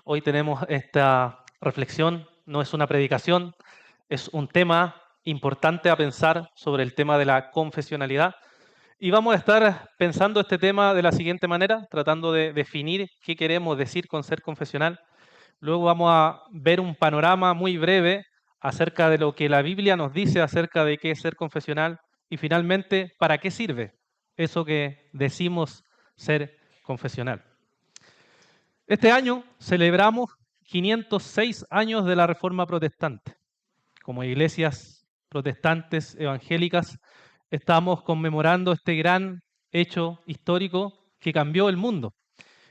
Hoy tenemos esta reflexión, no es una predicación, es un tema importante a pensar sobre el tema de la confesionalidad. Y vamos a estar pensando este tema de la siguiente manera, tratando de definir qué queremos decir con ser confesional. Luego vamos a ver un panorama muy breve acerca de lo que la Biblia nos dice acerca de qué es ser confesional y finalmente, ¿para qué sirve eso que decimos ser confesional? Este año celebramos 506 años de la Reforma Protestante. Como iglesias protestantes evangélicas, estamos conmemorando este gran hecho histórico que cambió el mundo.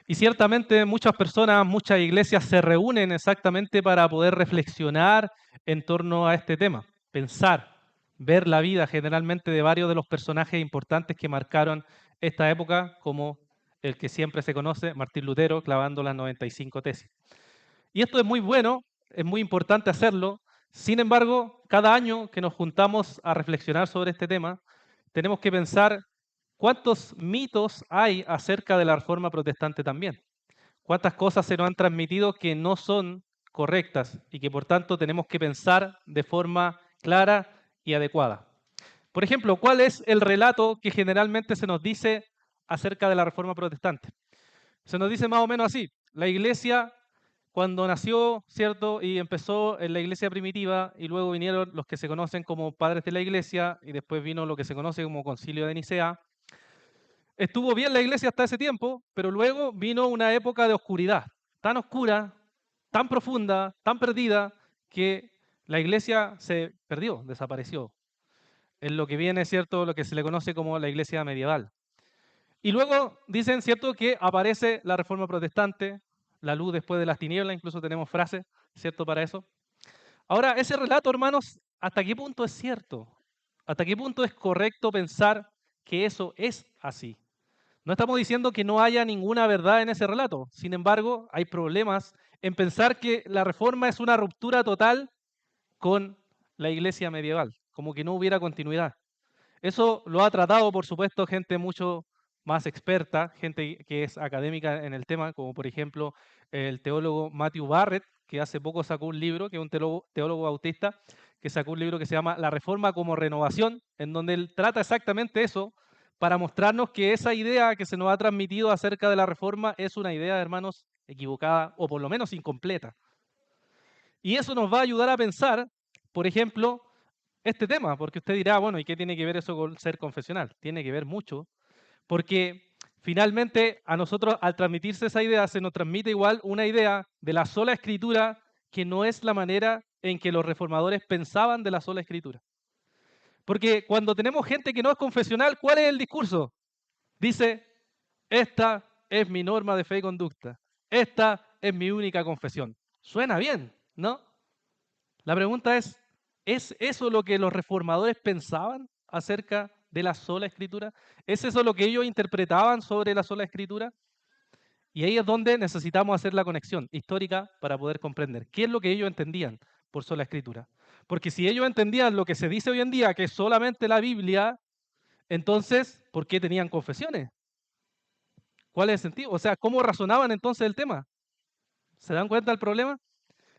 Y ciertamente muchas personas, muchas iglesias se reúnen exactamente para poder reflexionar en torno a este tema, pensar, ver la vida generalmente de varios de los personajes importantes que marcaron esta época, como el que siempre se conoce, Martín Lutero, clavando las 95 tesis. Y esto es muy bueno, es muy importante hacerlo. Sin embargo, cada año que nos juntamos a reflexionar sobre este tema, tenemos que pensar cuántos mitos hay acerca de la Reforma Protestante también. Cuántas cosas se nos han transmitido que no son correctas y que por tanto tenemos que pensar de forma clara y adecuada. Por ejemplo, ¿cuál es el relato que generalmente se nos dice acerca de la Reforma Protestante? Se nos dice más o menos así: la iglesia cuando nació, ¿cierto? Y empezó en la iglesia primitiva y luego vinieron los que se conocen como padres de la iglesia y después vino lo que se conoce como Concilio de Nicea. Estuvo bien la iglesia hasta ese tiempo, pero luego vino una época de oscuridad, tan oscura, tan profunda, tan perdida, que la iglesia se perdió, desapareció. En lo que viene, ¿cierto? Lo que se le conoce como la iglesia medieval. Y luego dicen, ¿cierto?, que aparece la Reforma Protestante, la luz después de las tinieblas, incluso tenemos frases, ¿cierto?, para eso. Ahora, ese relato, hermanos, ¿hasta qué punto es cierto? ¿Hasta qué punto es correcto pensar que eso es así? No estamos diciendo que no haya ninguna verdad en ese relato. Sin embargo, hay problemas en pensar que la Reforma es una ruptura total con la iglesia medieval, como que no hubiera continuidad. Eso lo ha tratado, por supuesto, gente mucho más experta, gente que es académica en el tema, como por ejemplo el teólogo Matthew Barrett, que hace poco sacó un libro, que es un teólogo bautista, que sacó un libro que se llama La Reforma como Renovación, en donde él trata exactamente eso, para mostrarnos que esa idea que se nos ha transmitido acerca de la Reforma es una idea, hermanos, equivocada o por lo menos incompleta. Y eso nos va a ayudar a pensar, por ejemplo, este tema, porque usted dirá, bueno, ¿y qué tiene que ver eso con ser confesional? Tiene que ver mucho, porque finalmente a nosotros al transmitirse esa idea se nos transmite igual una idea de la sola escritura que no es la manera en que los reformadores pensaban de la sola escritura. Porque cuando tenemos gente que no es confesional, ¿cuál es el discurso? Dice, esta es mi norma de fe y conducta, esta es mi única confesión. Suena bien, ¿no? La pregunta ¿es eso lo que los reformadores pensaban acerca de la sola escritura? ¿Es eso lo que ellos interpretaban sobre la sola escritura? Y ahí es donde necesitamos hacer la conexión histórica para poder comprender qué es lo que ellos entendían por sola escritura. Porque si ellos entendían lo que se dice hoy en día, que es solamente la Biblia, entonces, ¿por qué tenían confesiones? ¿Cuál es el sentido? O sea, ¿cómo razonaban entonces el tema? ¿Se dan cuenta del problema?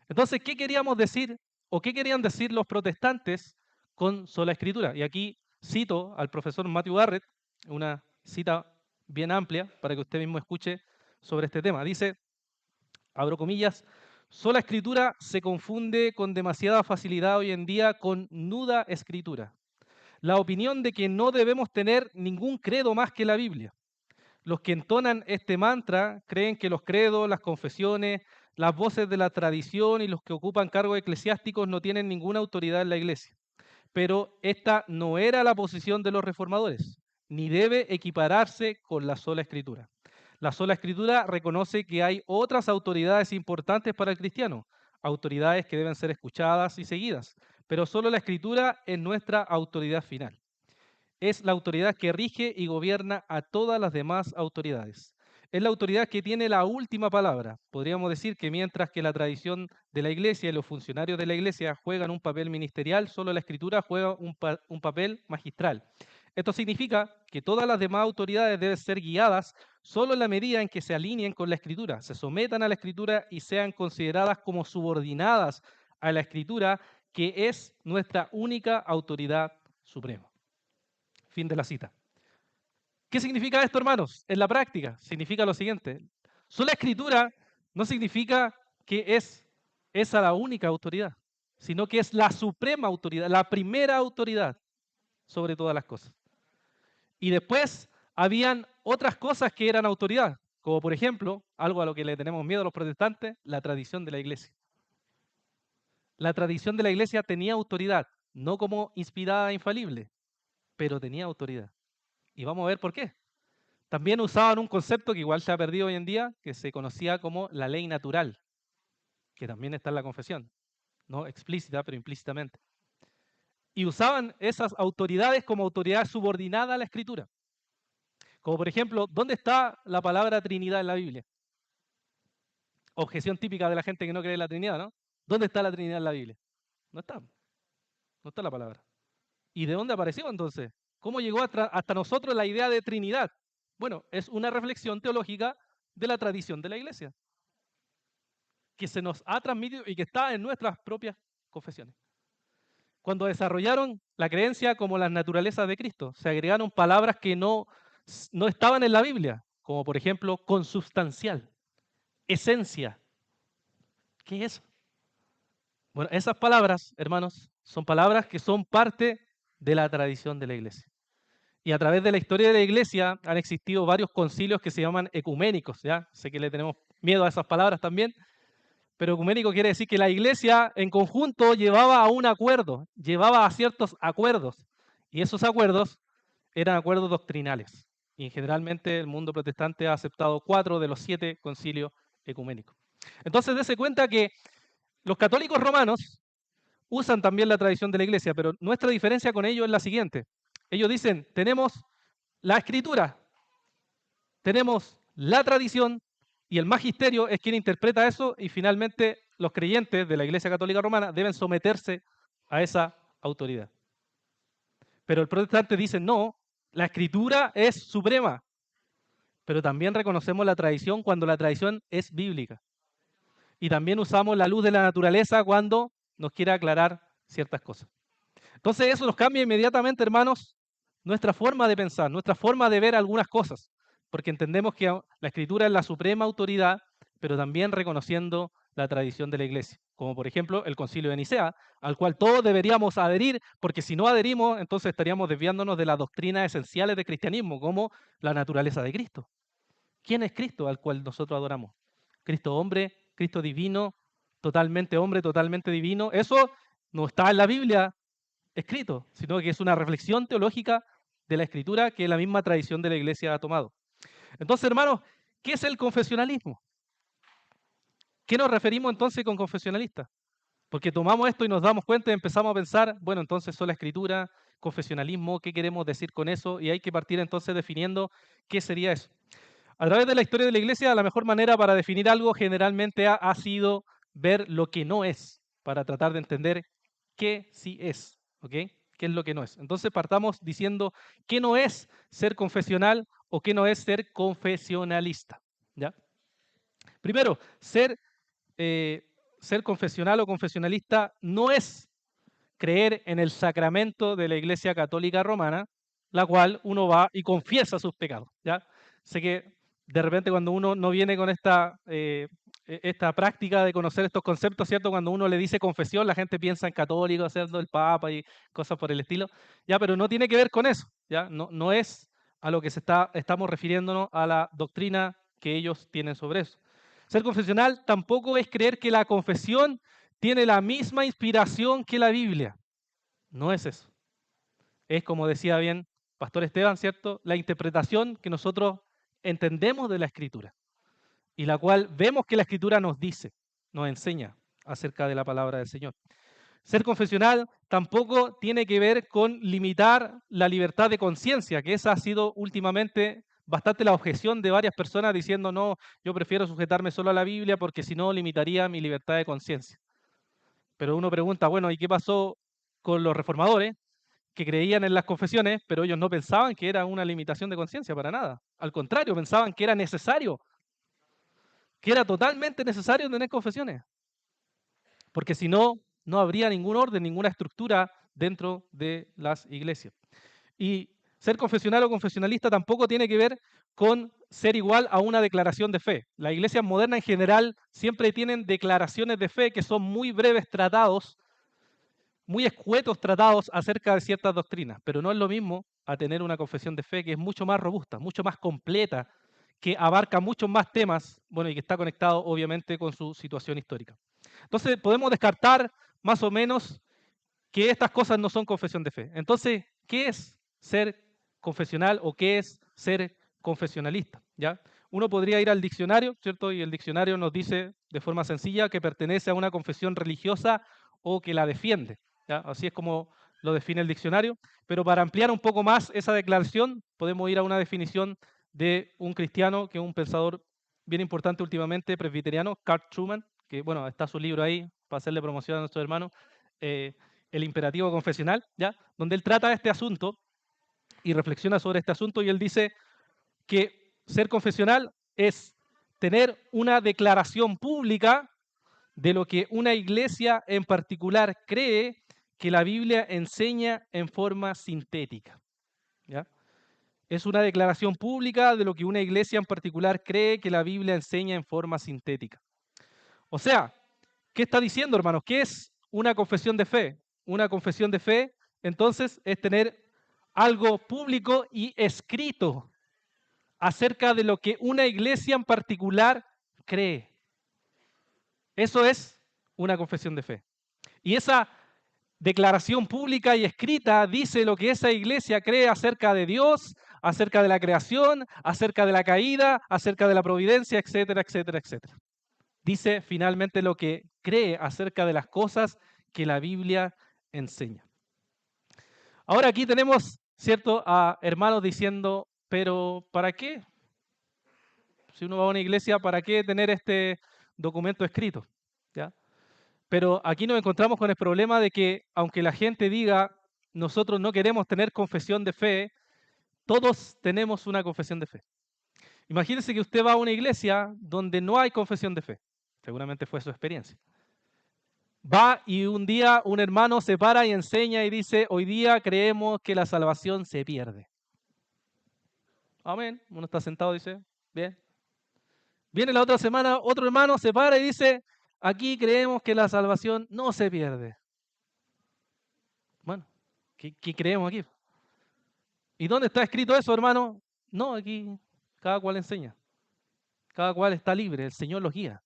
Entonces, ¿qué queríamos decir o qué querían decir los protestantes con sola escritura? Y aquí cito al profesor Matthew Garrett, una cita bien amplia para que usted mismo escuche sobre este tema. Dice, abro comillas, sola escritura se confunde con demasiada facilidad hoy en día con nuda escritura. La opinión de que no debemos tener ningún credo más que la Biblia. Los que entonan este mantra creen que los credos, las confesiones, las voces de la tradición y los que ocupan cargos eclesiásticos no tienen ninguna autoridad en la iglesia. Pero esta no era la posición de los reformadores, ni debe equipararse con la sola escritura. La sola escritura reconoce que hay otras autoridades importantes para el cristiano, autoridades que deben ser escuchadas y seguidas, pero solo la escritura es nuestra autoridad final. Es la autoridad que rige y gobierna a todas las demás autoridades. Es la autoridad que tiene la última palabra. Podríamos decir que mientras que la tradición de la iglesia y los funcionarios de la iglesia juegan un papel ministerial, solo la escritura juega un papel magistral. Esto significa que todas las demás autoridades deben ser guiadas solo en la medida en que se alineen con la Escritura, se sometan a la Escritura y sean consideradas como subordinadas a la Escritura, que es nuestra única autoridad suprema. Fin de la cita. ¿Qué significa esto, hermanos? En la práctica, significa lo siguiente. Sola Escritura no significa que es esa la única autoridad, sino que es la suprema autoridad, la primera autoridad sobre todas las cosas. Y después habían otras cosas que eran autoridad, como por ejemplo, algo a lo que le tenemos miedo a los protestantes, la tradición de la iglesia. La tradición de la iglesia tenía autoridad, no como inspirada e infalible, pero tenía autoridad. Y vamos a ver por qué. También usaban un concepto que igual se ha perdido hoy en día, que se conocía como la ley natural, que también está en la confesión, no explícita, pero implícitamente. Y usaban esas autoridades como autoridad subordinada a la escritura. Como por ejemplo, ¿dónde está la palabra Trinidad en la Biblia? Objeción típica de la gente que no cree en la Trinidad, ¿no? ¿Dónde está la Trinidad en la Biblia? No está, no está la palabra. ¿Y de dónde apareció entonces? ¿Cómo llegó hasta nosotros la idea de Trinidad? Bueno, es una reflexión teológica de la tradición de la iglesia, que se nos ha transmitido y que está en nuestras propias confesiones. Cuando desarrollaron la creencia como las naturalezas de Cristo, se agregaron palabras que no estaban en la Biblia, como por ejemplo consubstancial, esencia. ¿Qué es eso? Bueno, esas palabras, hermanos, son palabras que son parte de la tradición de la iglesia. Y a través de la historia de la iglesia han existido varios concilios que se llaman ecuménicos, ¿ya? Sé que le tenemos miedo a esas palabras también, pero ecuménico quiere decir que la iglesia en conjunto llevaba a un acuerdo, llevaba a ciertos acuerdos, y esos acuerdos eran acuerdos doctrinales. Y generalmente el mundo protestante ha aceptado 4 de los 7 concilios ecuménicos. Entonces, dése cuenta que los católicos romanos usan también la tradición de la iglesia, pero nuestra diferencia con ellos es la siguiente. Ellos dicen, tenemos la escritura, tenemos la tradición y el magisterio es quien interpreta eso y finalmente los creyentes de la Iglesia Católica Romana deben someterse a esa autoridad. Pero el protestante dice, no, la escritura es suprema, pero también reconocemos la tradición cuando la tradición es bíblica. Y también usamos la luz de la naturaleza cuando nos quiere aclarar ciertas cosas. Entonces eso nos cambia inmediatamente, hermanos, nuestra forma de pensar, nuestra forma de ver algunas cosas, porque entendemos que la escritura es la suprema autoridad, pero también reconociendo la tradición de la iglesia, como por ejemplo el concilio de Nicea, al cual todos deberíamos adherir, porque si no adherimos, entonces estaríamos desviándonos de las doctrinas esenciales del cristianismo, como la naturaleza de Cristo. ¿Quién es Cristo al cual nosotros adoramos? Cristo hombre, Cristo divino, totalmente hombre, totalmente divino. Eso no está en la Biblia escrito, sino que es una reflexión teológica de la escritura que la misma tradición de la iglesia ha tomado. Entonces, hermanos, ¿qué es el confesionalismo? ¿Qué nos referimos entonces con confesionalista? Porque tomamos esto y nos damos cuenta y empezamos a pensar, bueno, entonces sola escritura, confesionalismo, ¿qué queremos decir con eso? Y hay que partir entonces definiendo qué sería eso. A través de la historia de la iglesia, la mejor manera para definir algo generalmente ha sido ver lo que no es, para tratar de entender qué sí es, ¿ok? ¿Qué es lo que no es? Entonces partamos diciendo qué no es ser confesional o qué no es ser confesionalista, ¿ya? Primero, ser confesional o confesionalista no es creer en el sacramento de la Iglesia Católica Romana, la cual uno va y confiesa sus pecados, ¿ya? Sé que de repente cuando uno no viene con esta práctica de conocer estos conceptos, ¿cierto? Cuando uno le dice confesión, la gente piensa en católico, ¿cierto? El Papa y cosas por el estilo, ¿ya? Pero no tiene que ver con eso, ¿ya? No es a lo que estamos refiriéndonos a la doctrina que ellos tienen sobre eso. Ser confesional tampoco es creer que la confesión tiene la misma inspiración que la Biblia. No es eso. Es, como decía bien Pastor Esteban, ¿cierto? La interpretación que nosotros entendemos de la Escritura y la cual vemos que la Escritura nos dice, nos enseña acerca de la palabra del Señor. Ser confesional tampoco tiene que ver con limitar la libertad de conciencia, que esa ha sido últimamente bastante la objeción de varias personas diciendo, no, yo prefiero sujetarme solo a la Biblia porque si no limitaría mi libertad de conciencia. Pero uno pregunta, bueno, ¿y qué pasó con los reformadores? que creían en las confesiones, pero ellos no pensaban que era una limitación de conciencia para nada. Al contrario, pensaban que era necesario, que era totalmente necesario tener confesiones, porque si no, no habría ningún orden, ninguna estructura dentro de las iglesias. Y ser confesional o confesionalista tampoco tiene que ver con ser igual a una declaración de fe. Las iglesias modernas en general siempre tienen declaraciones de fe que son muy breves tratados, muy escuetos tratados acerca de ciertas doctrinas, pero no es lo mismo a tener una confesión de fe que es mucho más robusta, mucho más completa, que abarca muchos más temas, bueno, y que está conectado obviamente con su situación histórica. Entonces podemos descartar más o menos que estas cosas no son confesión de fe. Entonces, ¿qué es ser confesional o qué es ser confesionalista? ¿Ya? Uno podría ir al diccionario, ¿cierto? Y el diccionario nos dice de forma sencilla que pertenece a una confesión religiosa o que la defiende. ¿Ya? Así es como lo define el diccionario. Pero para ampliar un poco más esa declaración, podemos ir a una definición de un cristiano, que es un pensador bien importante últimamente, presbiteriano, Carl Truman, que bueno, está su libro ahí para hacerle promoción a nuestros hermanos. El imperativo confesional, ¿ya? Donde él trata este asunto y reflexiona sobre este asunto y él dice que ser confesional es tener una declaración pública de lo que una iglesia en particular cree que la Biblia enseña en forma sintética, ¿ya? Es una declaración pública de lo que una iglesia en particular cree que la Biblia enseña en forma sintética. O sea, ¿qué está diciendo, hermanos? ¿Qué es una confesión de fe? Una confesión de fe, entonces, es tener algo público y escrito acerca de lo que una iglesia en particular cree. Eso es una confesión de fe. Y esa declaración pública y escrita dice lo que esa iglesia cree acerca de Dios, acerca de la creación, acerca de la caída, acerca de la providencia, etcétera, etcétera, etcétera. Dice finalmente lo que cree acerca de las cosas que la Biblia enseña. Ahora aquí tenemos, ¿cierto?, a hermanos diciendo, pero ¿para qué? Si uno va a una iglesia, ¿para qué tener este documento escrito? ¿Ya? Pero aquí nos encontramos con el problema de que aunque la gente diga, nosotros no queremos tener confesión de fe, todos tenemos una confesión de fe. Imagínense que usted va a una iglesia donde no hay confesión de fe. Seguramente fue su experiencia. Va y un día un hermano se para y enseña y dice, hoy día creemos que la salvación se pierde. Amén. Uno está sentado y dice, bien. Viene la otra semana, otro hermano se para y dice, aquí creemos que la salvación no se pierde. Bueno, ¿qué creemos aquí? ¿Y dónde está escrito eso, hermano? No, aquí cada cual enseña. Cada cual está libre, el Señor los guía.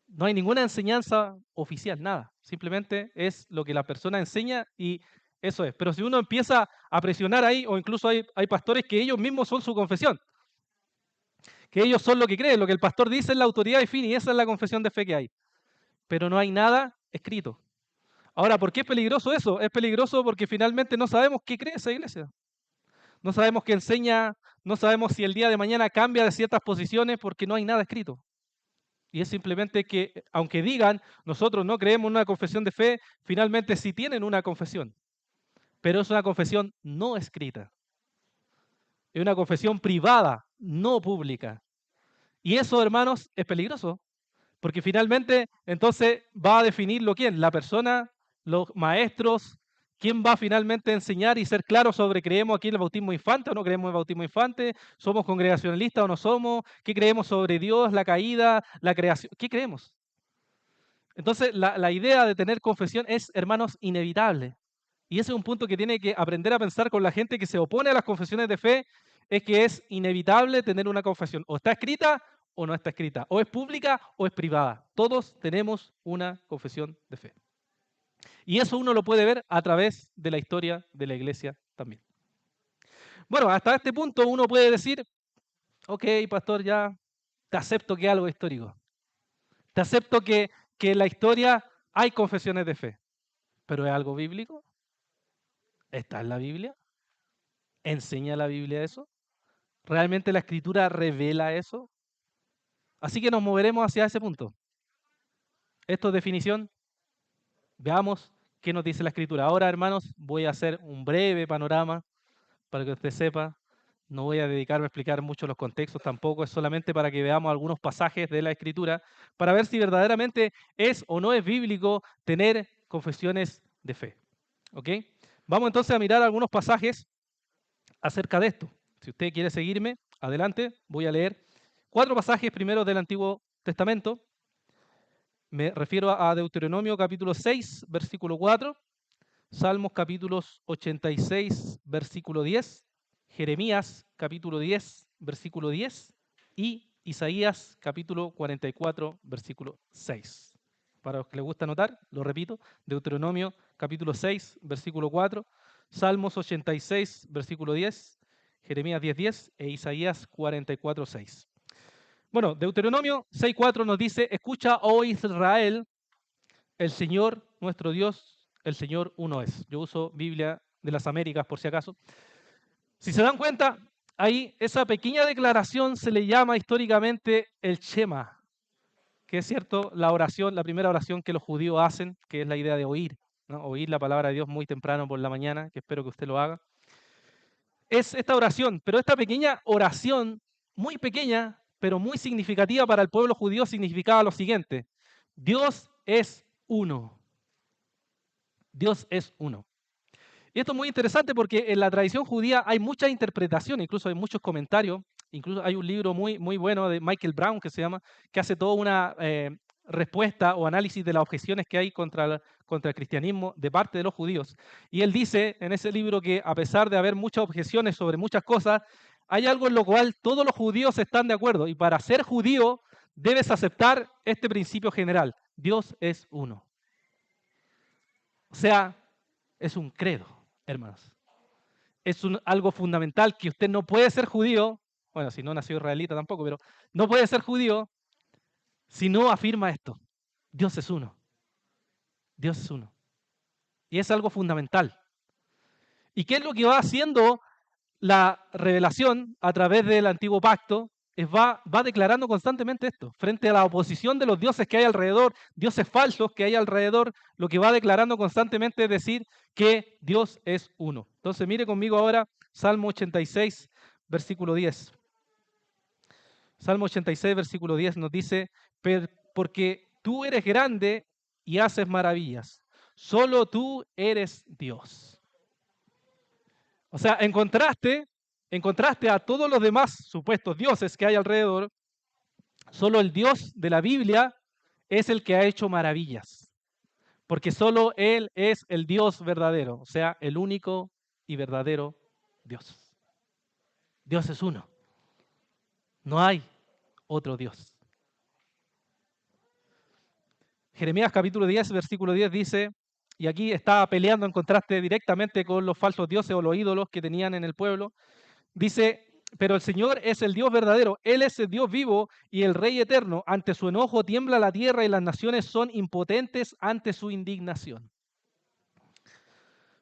No hay ninguna enseñanza oficial, nada. Simplemente es lo que la persona enseña y eso es. Pero si uno empieza a presionar ahí, o incluso hay pastores que ellos mismos son su confesión, que ellos son lo que creen, lo que el pastor dice es la autoridad de fin y esa es la confesión de fe que hay. Pero no hay nada escrito. Ahora, ¿por qué es peligroso eso? Es peligroso porque finalmente no sabemos qué cree esa iglesia. No sabemos qué enseña, no sabemos si el día de mañana cambia de ciertas posiciones porque no hay nada escrito. Y es simplemente que, aunque digan, nosotros no creemos en una confesión de fe, finalmente sí tienen una confesión. Pero es una confesión no escrita. Es una confesión privada, no pública. Y eso, hermanos, es peligroso. Porque finalmente, entonces, va a definirlo quién, la persona, los maestros, quién va finalmente a enseñar y ser claro sobre creemos aquí en el bautismo infante o no creemos en el bautismo infante, somos congregacionalistas o no somos, qué creemos sobre Dios, la caída, la creación, qué creemos. Entonces, la idea de tener confesión es, hermanos, inevitable. Y ese es un punto que tiene que aprender a pensar con la gente que se opone a las confesiones de fe, es que es inevitable tener una confesión. O está escrita o no está escrita. O es pública o es privada. Todos tenemos una confesión de fe. Y eso uno lo puede ver a través de la historia de la iglesia también. Bueno, hasta este punto uno puede decir, ok, pastor, ya te acepto que es algo histórico. Te acepto que en la historia hay confesiones de fe. ¿Pero es algo bíblico? ¿Está en la Biblia? ¿Enseña la Biblia eso? ¿Realmente la escritura revela eso? Así que nos moveremos hacia ese punto. Esto es definición. Veamos ¿Qué nos dice la Escritura? Ahora, hermanos, voy a hacer un breve panorama para que usted sepa. No voy a dedicarme a explicar mucho los contextos tampoco, es solamente para que veamos algunos pasajes de la Escritura, para ver si verdaderamente es o no es bíblico tener confesiones de fe. ¿Ok? Vamos entonces a mirar algunos pasajes acerca de esto. Si usted quiere seguirme, adelante, voy a leer 4 pasajes primero del Antiguo Testamento. Me refiero a Deuteronomio capítulo 6, versículo 4, Salmos capítulos 86, versículo 10, Jeremías capítulo 10, versículo 10 y Isaías capítulo 44, versículo 6. Para los que les gusta anotar, lo repito, Deuteronomio capítulo 6, versículo 4, Salmos 86, versículo 10, Jeremías 10, 10 e Isaías 44, 6. Bueno, Deuteronomio 6.4 nos dice, escucha, oh Israel, el Señor, nuestro Dios, el Señor uno es. Yo uso Biblia de las Américas por si acaso. Si se dan cuenta, ahí esa pequeña declaración se le llama históricamente el Shema, que es cierto, la oración, la primera oración que los judíos hacen, que es la idea de oír, ¿no? Oír la palabra de Dios muy temprano por la mañana, que espero que usted lo haga. Es esta oración, pero esta pequeña oración, muy pequeña, pero muy significativa para el pueblo judío, significaba lo siguiente: Dios es uno. Dios es uno. Y esto es muy interesante porque en la tradición judía hay mucha interpretación, incluso hay muchos comentarios, incluso hay un libro muy, muy bueno de Michael Brown que se llama, que hace toda una respuesta o análisis de las objeciones que hay contra el cristianismo de parte de los judíos. Y él dice en ese libro que a pesar de haber muchas objeciones sobre muchas cosas, hay algo en lo cual todos los judíos están de acuerdo. Y para ser judío debes aceptar este principio general: Dios es uno. O sea, es un credo, hermanos. Es algo fundamental que usted no puede ser judío, bueno, si no nació israelita tampoco, pero no puede ser judío si no afirma esto: Dios es uno, Dios es uno. Y es algo fundamental. ¿Y qué es lo que va haciendo la revelación a través del antiguo pacto? Va declarando constantemente esto, frente a la oposición de los dioses que hay alrededor, dioses falsos que hay alrededor, lo que va declarando constantemente es decir que Dios es uno. Entonces mire conmigo ahora Salmo 86, versículo 10. Salmo 86, versículo 10 nos dice, porque tú eres grande y haces maravillas, solo tú eres Dios. O sea, en contraste a todos los demás supuestos dioses que hay alrededor, solo el Dios de la Biblia es el que ha hecho maravillas, porque solo Él es el Dios verdadero, o sea, el único y verdadero Dios. Dios es uno, no hay otro Dios. Jeremías capítulo 10, versículo 10 dice, y aquí está peleando en contraste directamente con los falsos dioses o los ídolos que tenían en el pueblo, dice, pero el Señor es el Dios verdadero, Él es el Dios vivo y el Rey eterno. Ante su enojo tiembla la tierra y las naciones son impotentes ante su indignación.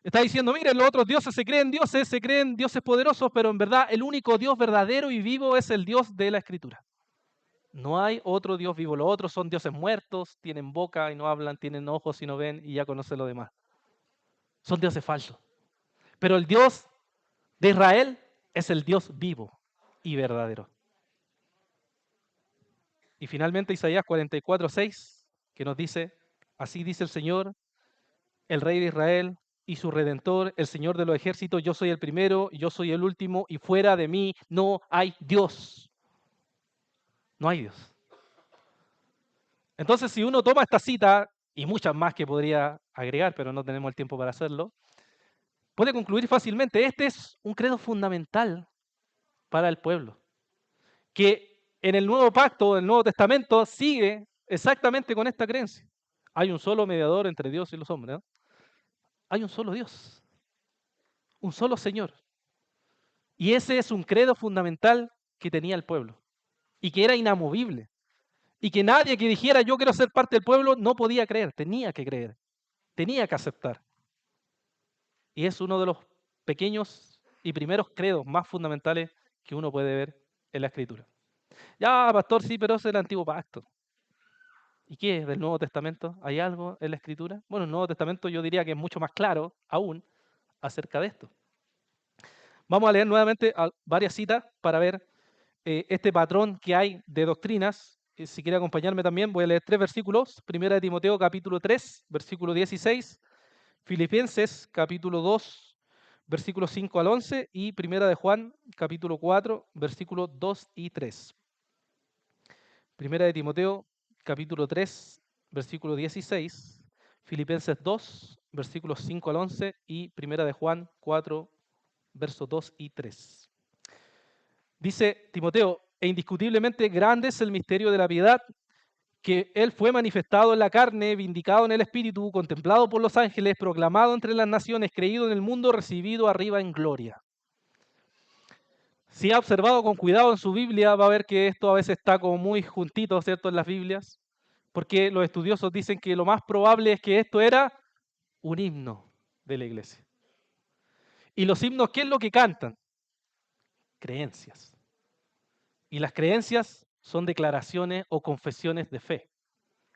Está diciendo, miren, los otros dioses se creen dioses poderosos, pero en verdad el único Dios verdadero y vivo es el Dios de la Escritura. No hay otro Dios vivo. Los otros son dioses muertos, tienen boca y no hablan, tienen ojos y no ven y ya conocen lo demás. Son dioses falsos. Pero el Dios de Israel es el Dios vivo y verdadero. Y finalmente Isaías 44:6, que nos dice, así dice el Señor, el Rey de Israel y su Redentor, el Señor de los ejércitos, yo soy el primero, yo soy el último, y fuera de mí no hay Dios. No hay Dios. Entonces, si uno toma esta cita, y muchas más que podría agregar, pero no tenemos el tiempo para hacerlo, puede concluir fácilmente, este es un credo fundamental para el pueblo, que en el Nuevo Pacto, el Nuevo Testamento, sigue exactamente con esta creencia. Hay un solo mediador entre Dios y los hombres, ¿no? Hay un solo Dios, un solo Señor. Y ese es un credo fundamental que tenía el pueblo y que era inamovible. Y que nadie que dijera yo quiero ser parte del pueblo no podía creer, tenía que aceptar. Y es uno de los pequeños y primeros credos más fundamentales que uno puede ver en la Escritura. Ya, pastor, sí, pero es el antiguo pacto. ¿Y qué es del Nuevo Testamento? ¿Hay algo en la Escritura? Bueno, el Nuevo Testamento yo diría que es mucho más claro aún acerca de esto. Vamos a leer nuevamente varias citas para ver este patrón que hay de doctrinas. Si quiere acompañarme también, voy a leer 3 versículos. Primera de Timoteo capítulo 3, versículo 16. Filipenses capítulo 2, versículos 5 al 11. Y Primera de Juan capítulo 4, versículos 2 y 3. Primera de Timoteo capítulo 3, versículo 16. Filipenses 2, versículos 5 al 11. Y Primera de Juan 4, versos 2 y 3. Dice Timoteo, e indiscutiblemente grande es el misterio de la piedad, que Él fue manifestado en la carne, vindicado en el Espíritu, contemplado por los ángeles, proclamado entre las naciones, creído en el mundo, recibido arriba en gloria. Si ha observado con cuidado en su Biblia, va a ver que esto a veces está como muy juntito, ¿cierto?, en las Biblias, porque los estudiosos dicen que lo más probable es que esto era un himno de la iglesia. ¿Y los himnos qué es lo que cantan? Creencias. Y las creencias son declaraciones o confesiones de fe.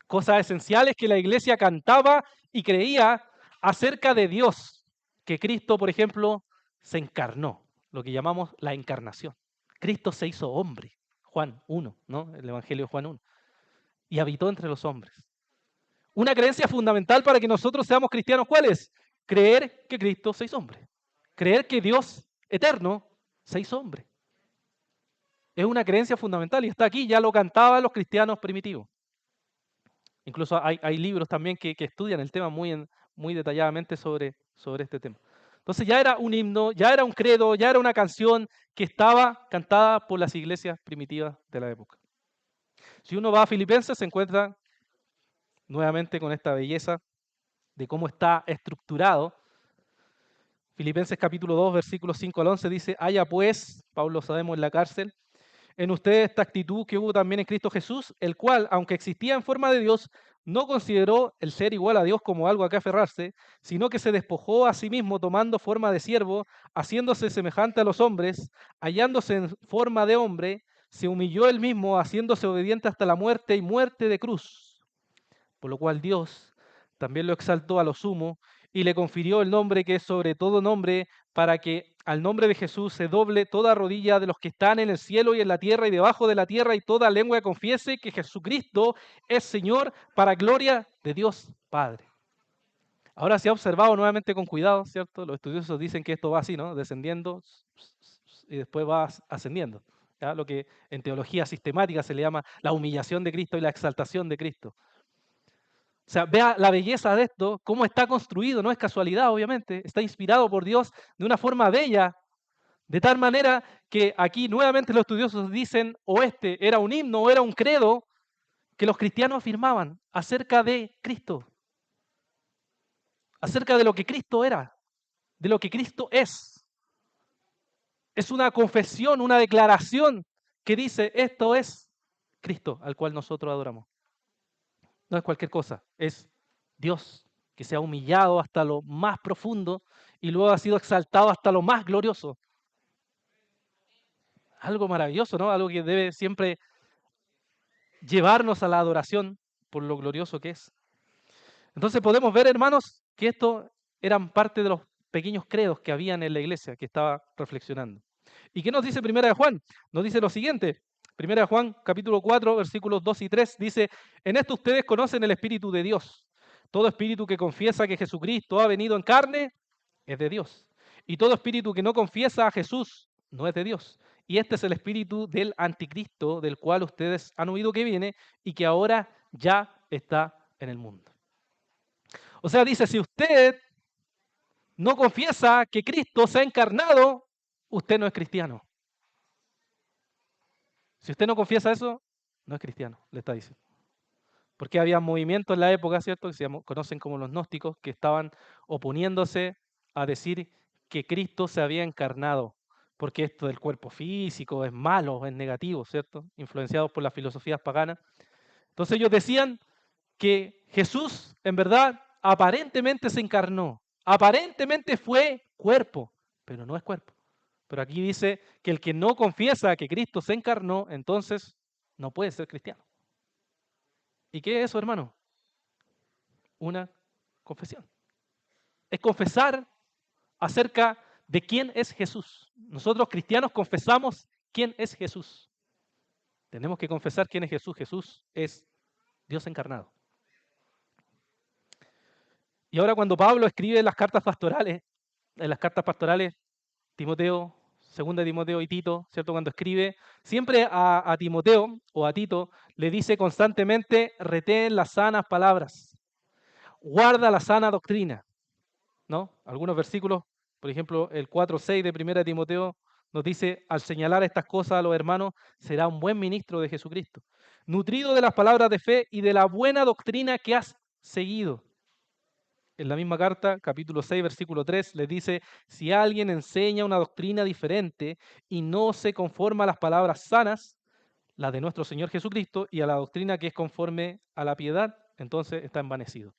Cosas esenciales que la iglesia cantaba y creía acerca de Dios, que Cristo, por ejemplo, se encarnó, lo que llamamos la encarnación. Cristo se hizo hombre, Juan 1, ¿no? El Evangelio de Juan 1, y habitó entre los hombres. Una creencia fundamental para que nosotros seamos cristianos, ¿cuál es? Creer que Cristo se hizo hombre. Creer que Dios eterno se hizo hombre. Es una creencia fundamental y está aquí, ya lo cantaban los cristianos primitivos. Incluso hay libros también que estudian el tema muy detalladamente sobre este tema. Entonces ya era un himno, ya era un credo, ya era una canción que estaba cantada por las iglesias primitivas de la época. Si uno va a Filipenses se encuentra nuevamente con esta belleza de cómo está estructurado. Filipenses capítulo 2, versículos 5 al 11 dice, haya pues, Pablo sabemos en la cárcel, en ustedes esta actitud que hubo también en Cristo Jesús, el cual, aunque existía en forma de Dios, no consideró el ser igual a Dios como algo a que aferrarse, sino que se despojó a sí mismo tomando forma de siervo, haciéndose semejante a los hombres, hallándose en forma de hombre, se humilló él mismo, haciéndose obediente hasta la muerte y muerte de cruz. Por lo cual Dios también lo exaltó a lo sumo y le confirió el nombre que es sobre todo nombre, para que al nombre de Jesús se doble toda rodilla de los que están en el cielo y en la tierra y debajo de la tierra, y toda lengua confiese que Jesucristo es Señor, para gloria de Dios Padre. Ahora se ha observado nuevamente con cuidado, ¿cierto? Los estudiosos dicen que esto va así, ¿no? Descendiendo y después va ascendiendo. ¿Ya? Lo que en teología sistemática se le llama la humillación de Cristo y la exaltación de Cristo. O sea, vea la belleza de esto, cómo está construido, no es casualidad, obviamente, está inspirado por Dios de una forma bella, de tal manera que aquí nuevamente los estudiosos dicen, o este era un himno o era un credo que los cristianos afirmaban acerca de Cristo, acerca de lo que Cristo era, de lo que Cristo es. Es una confesión, una declaración que dice, esto es Cristo al cual nosotros adoramos. No es cualquier cosa, es Dios que se ha humillado hasta lo más profundo y luego ha sido exaltado hasta lo más glorioso. Algo maravilloso, ¿no? Algo que debe siempre llevarnos a la adoración por lo glorioso que es. Entonces podemos ver, hermanos, que esto eran parte de los pequeños credos que habían en la iglesia que estaba reflexionando. ¿Y qué nos dice Primera de Juan? Nos dice lo siguiente. Primera de Juan, capítulo 4, versículos 2 y 3, dice, en esto ustedes conocen el Espíritu de Dios. Todo espíritu que confiesa que Jesucristo ha venido en carne es de Dios. Y todo espíritu que no confiesa a Jesús no es de Dios. Y este es el espíritu del anticristo, del cual ustedes han oído que viene y que ahora ya está en el mundo. O sea, dice, si usted no confiesa que Cristo se ha encarnado, usted no es cristiano. Si usted no confiesa eso, no es cristiano, le está diciendo. Porque había movimientos en la época, ¿cierto? Que se conocen como los gnósticos, que estaban oponiéndose a decir que Cristo se había encarnado, porque esto del cuerpo físico es malo, es negativo, ¿cierto? Influenciados por las filosofías paganas. Entonces ellos decían que Jesús, en verdad, aparentemente se encarnó, aparentemente fue cuerpo, pero no es cuerpo. Pero aquí dice que el que no confiesa que Cristo se encarnó, entonces no puede ser cristiano. ¿Y qué es eso, hermano? Una confesión. Es confesar acerca de quién es Jesús. Nosotros cristianos confesamos quién es Jesús. Tenemos que confesar quién es Jesús. Jesús es Dios encarnado. Y ahora cuando Pablo escribe en las cartas pastorales, Timoteo, segunda de Timoteo y Tito, ¿cierto? Cuando escribe, siempre a Timoteo o a Tito le dice constantemente, retén las sanas palabras, guarda la sana doctrina, ¿no? Algunos versículos, por ejemplo, el 4:6 de primera de Timoteo nos dice, al señalar estas cosas a los hermanos, será un buen ministro de Jesucristo, nutrido de las palabras de fe y de la buena doctrina que has seguido. En la misma carta, capítulo 6, versículo 3, les dice, si alguien enseña una doctrina diferente y no se conforma a las palabras sanas, las de nuestro Señor Jesucristo, y a la doctrina que es conforme a la piedad, entonces está envanecido.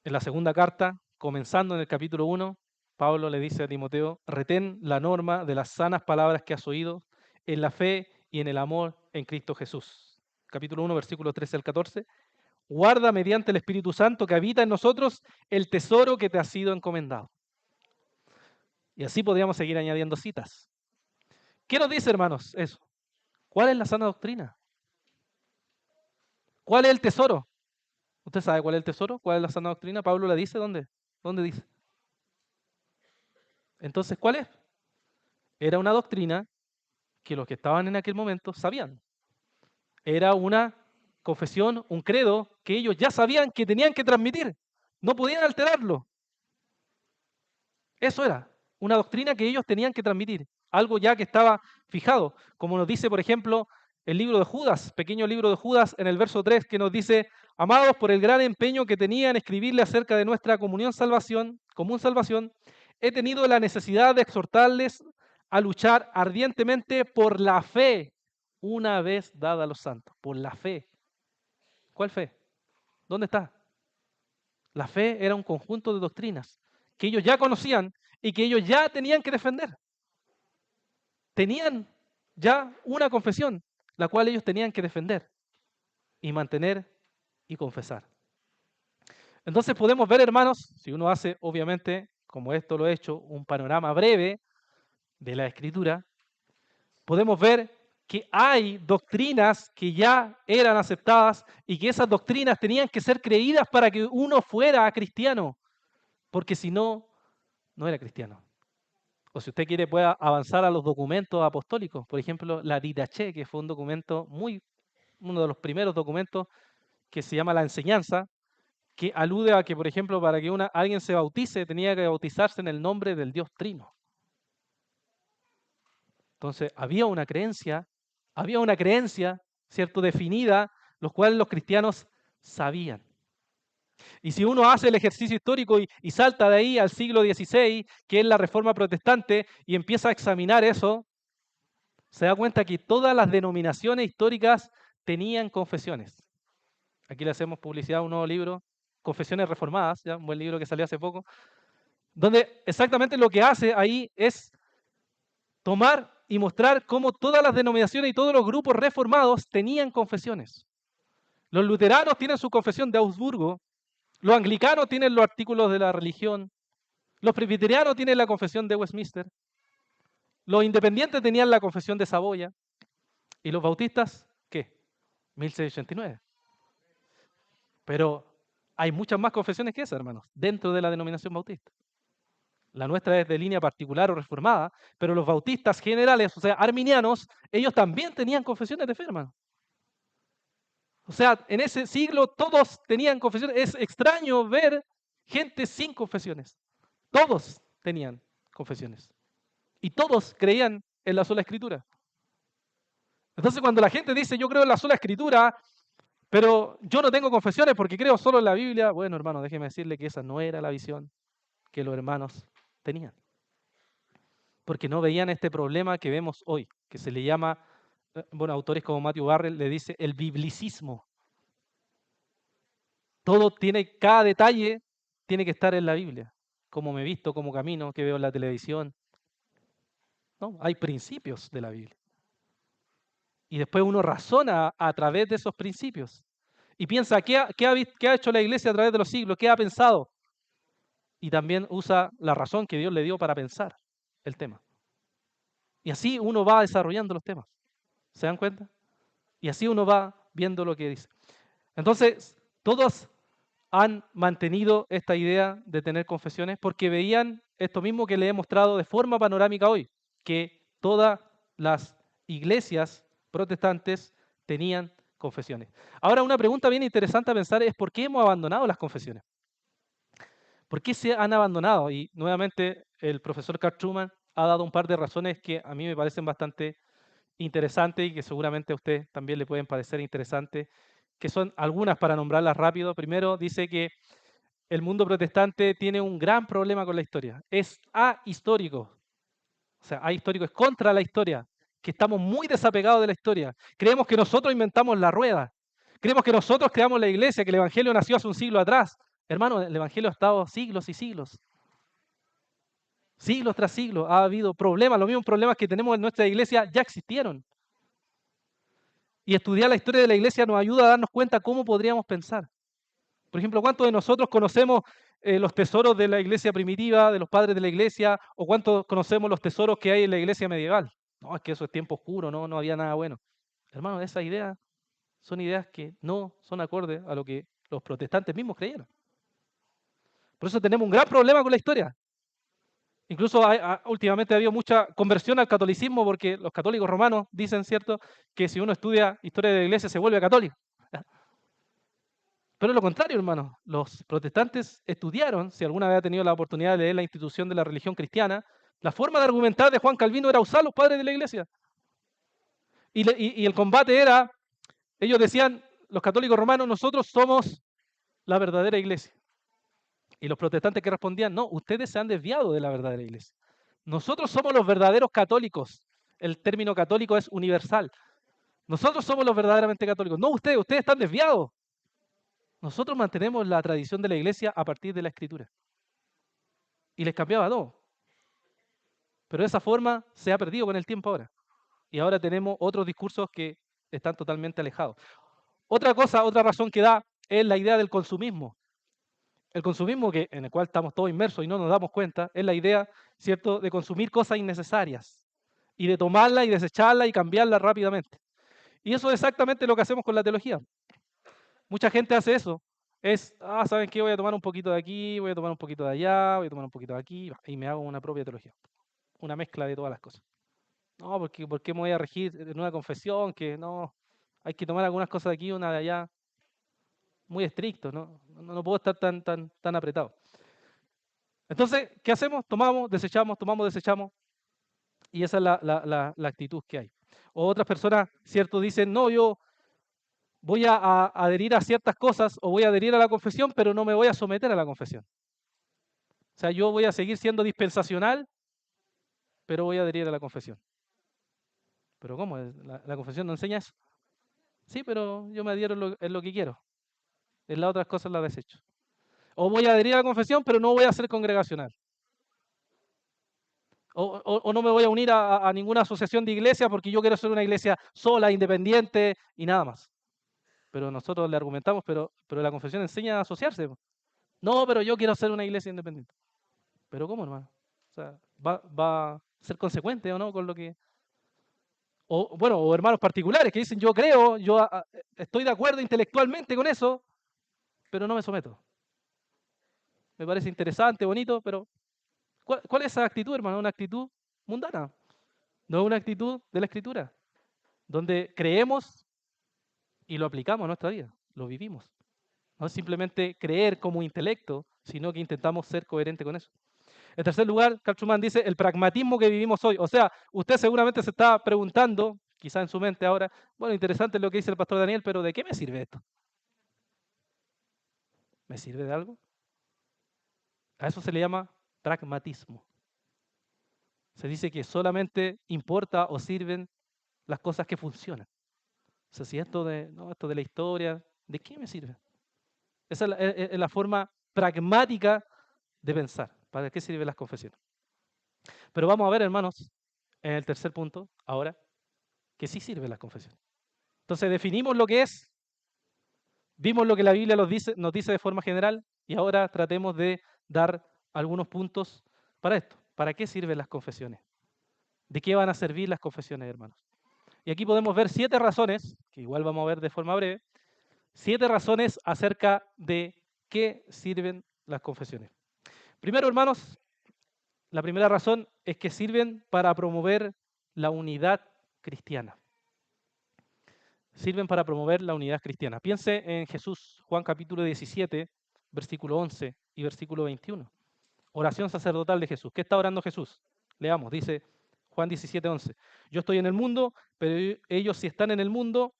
En la segunda carta, comenzando en el capítulo 1, Pablo le dice a Timoteo, retén la norma de las sanas palabras que has oído en la fe y en el amor en Cristo Jesús. Capítulo 1, versículo 13 al 14. Guarda mediante el Espíritu Santo que habita en nosotros el tesoro que te ha sido encomendado. Y así podríamos seguir añadiendo citas. ¿Qué nos dice, hermanos, eso? ¿Cuál es la sana doctrina? ¿Cuál es el tesoro? ¿Usted sabe cuál es el tesoro? ¿Cuál es la sana doctrina? Pablo la dice, ¿dónde? ¿Dónde dice? Entonces, ¿cuál es? Era una doctrina que los que estaban en aquel momento sabían. Era una confesión, un credo que ellos ya sabían que tenían que transmitir. No podían alterarlo. Eso era una doctrina que ellos tenían que transmitir. Algo ya que estaba fijado. Como nos dice, por ejemplo, el libro de Judas, pequeño libro de Judas, en el verso 3, que nos dice, amados, por el gran empeño que tenía en escribirle acerca de nuestra común salvación, he tenido la necesidad de exhortarles a luchar ardientemente por la fe, una vez dada a los santos, por la fe. ¿Cuál fe? ¿Dónde está? La fe era un conjunto de doctrinas que ellos ya conocían y que ellos ya tenían que defender. Tenían ya una confesión, la cual ellos tenían que defender y mantener y confesar. Entonces podemos ver, hermanos, si uno hace, obviamente, como esto lo he hecho, un panorama breve de la Escritura, podemos ver que hay doctrinas que ya eran aceptadas y que esas doctrinas tenían que ser creídas para que uno fuera cristiano, porque si no, no era cristiano. O si usted quiere, puede avanzar a los documentos apostólicos. Por ejemplo, la Didache, que fue un documento uno de los primeros documentos que se llama la enseñanza, que alude a que, por ejemplo, para que alguien se bautice, tenía que bautizarse en el nombre del Dios Trino. Entonces, había una creencia, ¿cierto?, definida, los cuales los cristianos sabían. Y si uno hace el ejercicio histórico y salta de ahí al siglo XVI, que es la Reforma Protestante, y empieza a examinar eso, se da cuenta que todas las denominaciones históricas tenían confesiones. Aquí le hacemos publicidad a un nuevo libro, Confesiones Reformadas, ¿ya? Un buen libro que salió hace poco, donde exactamente lo que hace ahí es tomar y mostrar cómo todas las denominaciones y todos los grupos reformados tenían confesiones. Los luteranos tienen su confesión de Augsburgo, los anglicanos tienen los artículos de la religión, los presbiterianos tienen la confesión de Westminster, los independientes tenían la confesión de Saboya, y los bautistas, ¿qué? 1689. Pero hay muchas más confesiones que esas, hermanos, dentro de la denominación bautista. La nuestra es de línea particular o reformada, pero los bautistas generales, o sea, arminianos, ellos también tenían confesiones de fe, hermano. O sea, en ese siglo todos tenían confesiones. Es extraño ver gente sin confesiones. Todos tenían confesiones. Y todos creían en la sola escritura. Entonces, cuando la gente dice, yo creo en la sola escritura, pero yo no tengo confesiones porque creo solo en la Biblia, bueno, hermano, déjeme decirle que esa no era la visión que los hermanos tenían. Porque no veían este problema que vemos hoy, que se le llama, bueno, autores como Matthew Barrell le dice el biblicismo. Cada detalle tiene que estar en la Biblia. Cómo me visto, cómo camino, qué veo en la televisión. ¿No? Hay principios de la Biblia. Y después uno razona a través de esos principios. Y piensa, ¿qué ha hecho la iglesia a través de los siglos? ¿Qué ha pensado? Y también usa la razón que Dios le dio para pensar el tema. Y así uno va desarrollando los temas. ¿Se dan cuenta? Y así uno va viendo lo que dice. Entonces, todos han mantenido esta idea de tener confesiones porque veían esto mismo que les he mostrado de forma panorámica hoy, que todas las iglesias protestantes tenían confesiones. Ahora, una pregunta bien interesante a pensar es ¿por qué hemos abandonado las confesiones? ¿Por qué se han abandonado? Y nuevamente el profesor Carl Truman ha dado un par de razones que a mí me parecen bastante interesantes y que seguramente a usted también le pueden parecer interesantes, que son algunas para nombrarlas rápido. Primero, dice que el mundo protestante tiene un gran problema con la historia. Es ahistórico. O sea, ahistórico es contra la historia, que estamos muy desapegados de la historia. Creemos que nosotros inventamos la rueda. Creemos que nosotros creamos la iglesia, que el Evangelio nació hace un siglo atrás. Hermano, el Evangelio ha estado siglos y siglos. Siglos tras siglos ha habido problemas. Los mismos problemas que tenemos en nuestra iglesia ya existieron. Y estudiar la historia de la iglesia nos ayuda a darnos cuenta cómo podríamos pensar. Por ejemplo, ¿cuántos de nosotros conocemos los tesoros de la iglesia primitiva, de los padres de la iglesia, o cuántos conocemos los tesoros que hay en la iglesia medieval? No, es que eso es tiempo oscuro, no había nada bueno. Hermano, esas ideas son ideas que no son acordes a lo que los protestantes mismos creyeron. Por eso tenemos un gran problema con la historia. Incluso últimamente ha habido mucha conversión al catolicismo porque los católicos romanos dicen, ¿cierto?, que si uno estudia historia de la iglesia se vuelve católico. Pero es lo contrario, hermano. Los protestantes estudiaron, si alguna vez ha tenido la oportunidad de leer la institución de la religión cristiana, la forma de argumentar de Juan Calvino era usar los padres de la iglesia. Y el combate era, ellos decían, los católicos romanos, nosotros somos la verdadera iglesia. Y los protestantes que respondían, no, ustedes se han desviado de la verdadera iglesia. Nosotros somos los verdaderos católicos. El término católico es universal. Nosotros somos los verdaderamente católicos. No ustedes están desviados. Nosotros mantenemos la tradición de la iglesia a partir de la escritura. Y les cambiaba todo. Pero esa forma se ha perdido con el tiempo ahora. Y ahora tenemos otros discursos que están totalmente alejados. Otra cosa, otra razón que da es la idea del consumismo. El consumismo en el cual estamos todos inmersos y no nos damos cuenta, es la idea, ¿cierto?, de consumir cosas innecesarias y de tomarla y desecharla y cambiarla rápidamente. Y eso es exactamente lo que hacemos con la teología. Mucha gente hace eso. ¿Saben qué? Voy a tomar un poquito de aquí, voy a tomar un poquito de allá, voy a tomar un poquito de aquí y me hago una propia teología. Una mezcla de todas las cosas. No, ¿por qué me voy a regir en una confesión? Que no, hay que tomar algunas cosas de aquí, una de allá. Muy estricto, no puedo estar tan apretado. Entonces, ¿qué hacemos? Tomamos, desechamos. Y esa es la actitud que hay. O otras personas, ¿cierto? Dicen, no, yo voy a adherir a ciertas cosas o voy a adherir a la confesión, pero no me voy a someter a la confesión. O sea, yo voy a seguir siendo dispensacional, pero voy a adherir a la confesión. ¿Pero cómo? ¿La confesión no enseña eso? Sí, pero yo me adhiero en lo que quiero. En las otras cosas las desecho. O voy a adherir a la confesión, pero no voy a ser congregacional. O no me voy a unir a ninguna asociación de iglesia porque yo quiero ser una iglesia sola, independiente y nada más. Pero nosotros le argumentamos, pero la confesión enseña a asociarse. No, pero yo quiero ser una iglesia independiente. ¿Pero cómo, hermano? O sea, ¿va a ser consecuente o no con lo que... O hermanos particulares que dicen, yo creo, estoy de acuerdo intelectualmente con eso, pero no me someto. Me parece interesante, bonito, pero ¿cuál es esa actitud, hermano? Una actitud mundana. No es una actitud de la Escritura, donde creemos y lo aplicamos a nuestra vida, lo vivimos. No es simplemente creer como intelecto, sino que intentamos ser coherentes con eso. En tercer lugar, Carl Truman dice el pragmatismo que vivimos hoy. O sea, usted seguramente se está preguntando, quizá en su mente ahora, bueno, interesante lo que dice el pastor Daniel, pero ¿de qué me sirve esto? ¿Me sirve de algo? A eso se le llama pragmatismo. Se dice que solamente importa o sirven las cosas que funcionan. O sea, si esto de la historia, ¿de qué me sirve? Esa es la forma pragmática de pensar. ¿Para qué sirven las confesiones? Pero vamos a ver, hermanos, en el tercer punto, ahora, que sí sirven las confesiones. Entonces definimos lo que es, vimos lo que la Biblia nos dice de forma general y ahora tratemos de dar algunos puntos para esto. ¿Para qué sirven las confesiones? ¿De qué van a servir las confesiones, hermanos? Y aquí podemos ver 7 razones, que igual vamos a ver de forma breve, 7 razones acerca de qué sirven las confesiones. Primero, hermanos, la primera razón es que sirven para promover la unidad cristiana. Sirven para promover la unidad cristiana. Piense en Jesús, Juan capítulo 17, versículo 11 y versículo 21. Oración sacerdotal de Jesús. ¿Qué está orando Jesús? Leamos, dice Juan 17, 11. Yo estoy en el mundo, pero ellos sí están en el mundo.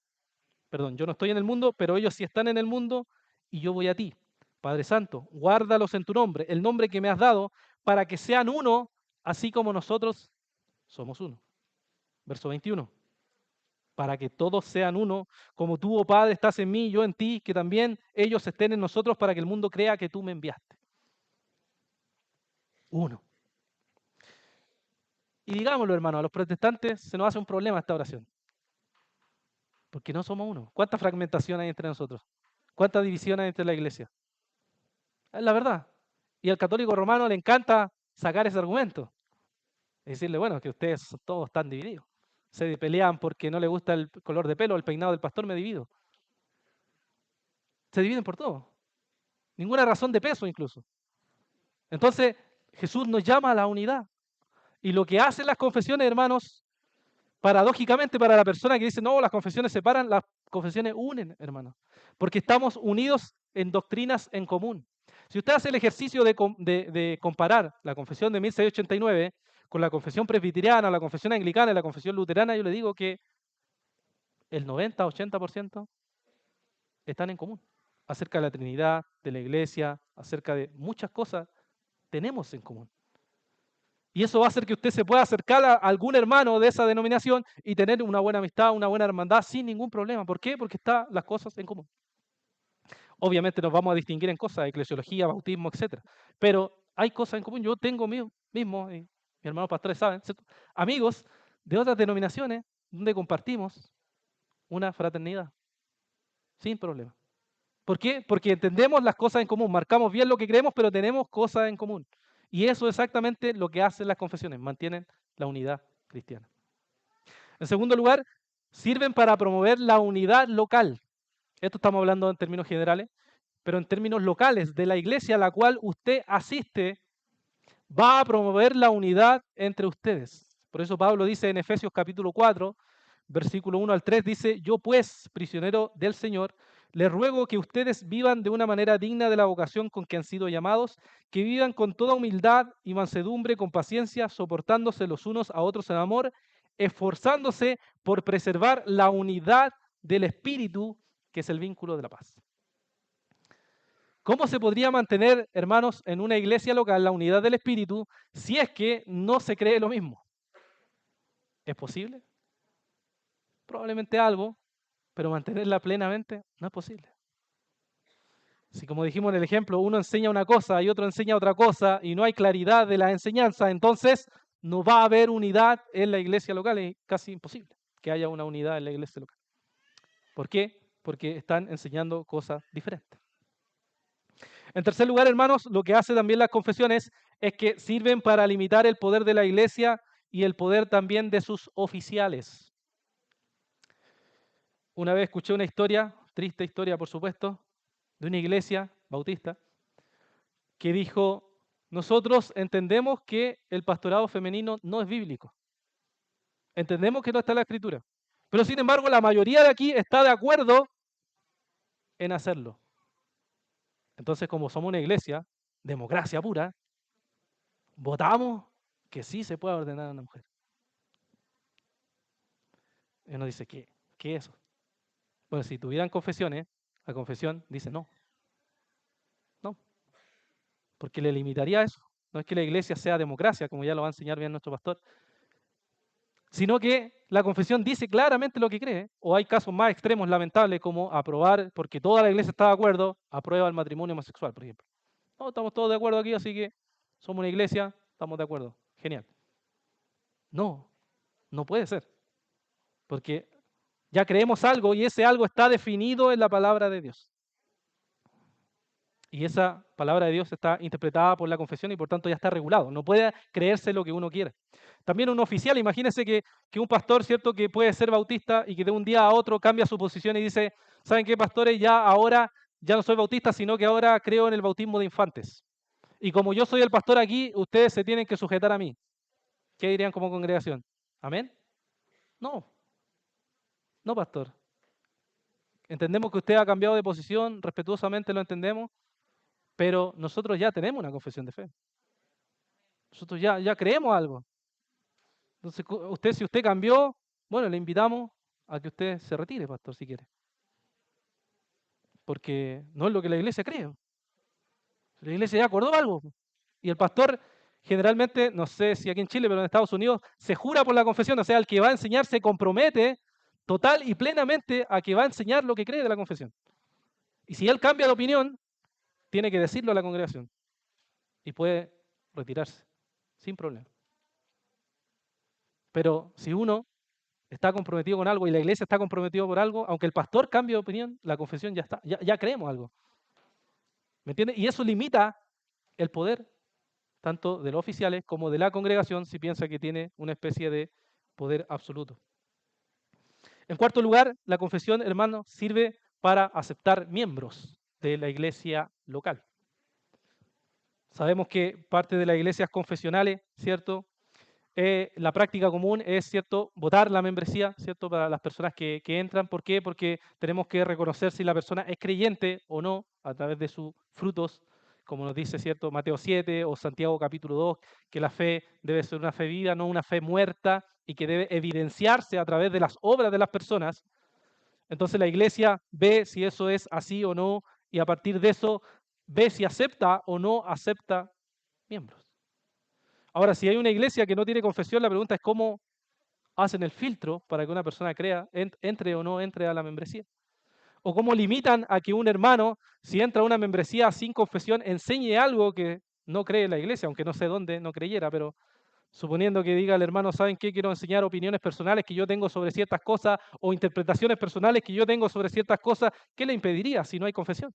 Perdón, yo no estoy en el mundo, pero ellos sí están en el mundo y yo voy a ti. Padre Santo, guárdalos en tu nombre, el nombre que me has dado, para que sean uno, así como nosotros somos uno. Verso 21. Para que todos sean uno, como tú, oh Padre, estás en mí y yo en ti, que también ellos estén en nosotros para que el mundo crea que tú me enviaste. Uno. Y digámoslo, hermano, a los protestantes se nos hace un problema esta oración, porque no somos uno. ¿Cuánta fragmentación hay entre nosotros? ¿Cuánta división hay entre la iglesia? Es la verdad. Y al católico romano le encanta sacar ese argumento. Y decirle, bueno, que ustedes todos están divididos. Se pelean porque no le gusta el color de pelo, el peinado del pastor, me divido. Se dividen por todo. Ninguna razón de peso incluso. Entonces, Jesús nos llama a la unidad. Y lo que hacen las confesiones, hermanos, paradójicamente para la persona que dice, no, las confesiones separan, las confesiones unen, hermanos. Porque estamos unidos en doctrinas en común. Si usted hace el ejercicio de comparar la confesión de 1689 con la confesión presbiteriana, la confesión anglicana y la confesión luterana, yo le digo que el 90-80% están en común. Acerca de la Trinidad, de la Iglesia, acerca de muchas cosas, tenemos en común. Y eso va a hacer que usted se pueda acercar a algún hermano de esa denominación y tener una buena amistad, una buena hermandad sin ningún problema. ¿Por qué? Porque están las cosas en común. Obviamente nos vamos a distinguir en cosas, eclesiología, bautismo, etcétera. Pero hay cosas en común. Yo tengo mismo, y mis hermanos pastores saben, ¿cierto? Amigos de otras denominaciones donde compartimos una fraternidad, sin problema. ¿Por qué? Porque entendemos las cosas en común, marcamos bien lo que creemos, pero tenemos cosas en común. Y eso es exactamente lo que hacen las confesiones, mantienen la unidad cristiana. En segundo lugar, sirven para promover la unidad local. Esto estamos hablando en términos generales, pero en términos locales, de la iglesia a la cual usted asiste, va a promover la unidad entre ustedes. Por eso Pablo dice en Efesios capítulo 4, versículo 1 al 3, dice, yo pues, prisionero del Señor, les ruego que ustedes vivan de una manera digna de la vocación con que han sido llamados, que vivan con toda humildad y mansedumbre, con paciencia, soportándose los unos a otros en amor, esforzándose por preservar la unidad del Espíritu, que es el vínculo de la paz. ¿Cómo se podría mantener, hermanos, en una iglesia local la unidad del Espíritu si es que no se cree lo mismo? ¿Es posible? Probablemente algo, pero mantenerla plenamente no es posible. Si como dijimos en el ejemplo, uno enseña una cosa y otro enseña otra cosa y no hay claridad de la enseñanza, entonces no va a haber unidad en la iglesia local. Es casi imposible que haya una unidad en la iglesia local. ¿Por qué? Porque están enseñando cosas diferentes. En tercer lugar, hermanos, lo que hace también las confesiones es que sirven para limitar el poder de la iglesia y el poder también de sus oficiales. Una vez escuché una historia, triste historia por supuesto, de una iglesia bautista que dijo, nosotros entendemos que el pastorado femenino no es bíblico. Entendemos que no está en la escritura. Pero sin embargo, la mayoría de aquí está de acuerdo en hacerlo. Entonces, como somos una iglesia, democracia pura, votamos que sí se puede ordenar a una mujer. Y uno dice, ¿qué es eso? Bueno, si tuvieran confesiones, la confesión dice no. No. Porque le limitaría eso. No es que la iglesia sea democracia, como ya lo va a enseñar bien nuestro pastor, sino que la confesión dice claramente lo que cree, o hay casos más extremos, lamentables, como aprobar, porque toda la iglesia está de acuerdo, aprueba el matrimonio homosexual, por ejemplo. No, estamos todos de acuerdo aquí, así que somos una iglesia, estamos de acuerdo. Genial. No, no puede ser, porque Ya creemos algo y ese algo está definido en la palabra de Dios. Y esa palabra de Dios está interpretada por la confesión y por tanto ya está regulado. No puede creerse lo que uno quiera. También un oficial, imagínense que un pastor, ¿cierto?, que puede ser bautista y que de un día a otro cambia su posición y dice, ¿saben qué, pastores? Ya ahora ya no soy bautista, sino que ahora creo en el bautismo de infantes. Y como yo soy el pastor aquí, ustedes se tienen que sujetar a mí. ¿Qué dirían como congregación? ¿Amén? No, no, pastor. Entendemos que usted ha cambiado de posición, respetuosamente lo entendemos, pero nosotros ya tenemos una confesión de fe. Nosotros ya creemos algo. Entonces, si usted cambió, bueno, le invitamos a que usted se retire, pastor, si quiere. Porque no es lo que la iglesia cree. La iglesia ya acordó algo. Y el pastor, generalmente, no sé si aquí en Chile, pero en Estados Unidos, se jura por la confesión. O sea, el que va a enseñar se compromete total y plenamente a que va a enseñar lo que cree de la confesión. Y si él cambia de opinión, tiene que decirlo a la congregación. Y puede retirarse, sin problema. Pero si uno está comprometido con algo y la iglesia está comprometida por algo, aunque el pastor cambie de opinión, la confesión ya está, ya creemos algo. ¿Me entiendes? Y eso limita el poder tanto de los oficiales como de la congregación si piensa que tiene una especie de poder absoluto. En cuarto lugar, la confesión, hermano, sirve para aceptar miembros de la iglesia local. Sabemos que parte de las iglesias confesionales, ¿cierto?, la práctica común es, ¿cierto?, votar la membresía, ¿cierto?, para las personas que entran. ¿Por qué? Porque tenemos que reconocer si la persona es creyente o no a través de sus frutos, como nos dice, ¿cierto?, Mateo 7 o Santiago capítulo 2, que la fe debe ser una fe viva, no una fe muerta, y que debe evidenciarse a través de las obras de las personas. Entonces la iglesia ve si eso es así o no, y a partir de eso ve si acepta o no acepta miembros. Ahora, si hay una iglesia que no tiene confesión, la pregunta es cómo hacen el filtro para que una persona crea, entre o no entre a la membresía. O cómo limitan a que un hermano, si entra a una membresía sin confesión, enseñe algo que no cree la iglesia, aunque no sé dónde no creyera, pero suponiendo que diga el hermano, ¿saben qué? Quiero enseñar opiniones personales que yo tengo sobre ciertas cosas o interpretaciones personales que yo tengo sobre ciertas cosas, ¿qué le impediría si no hay confesión?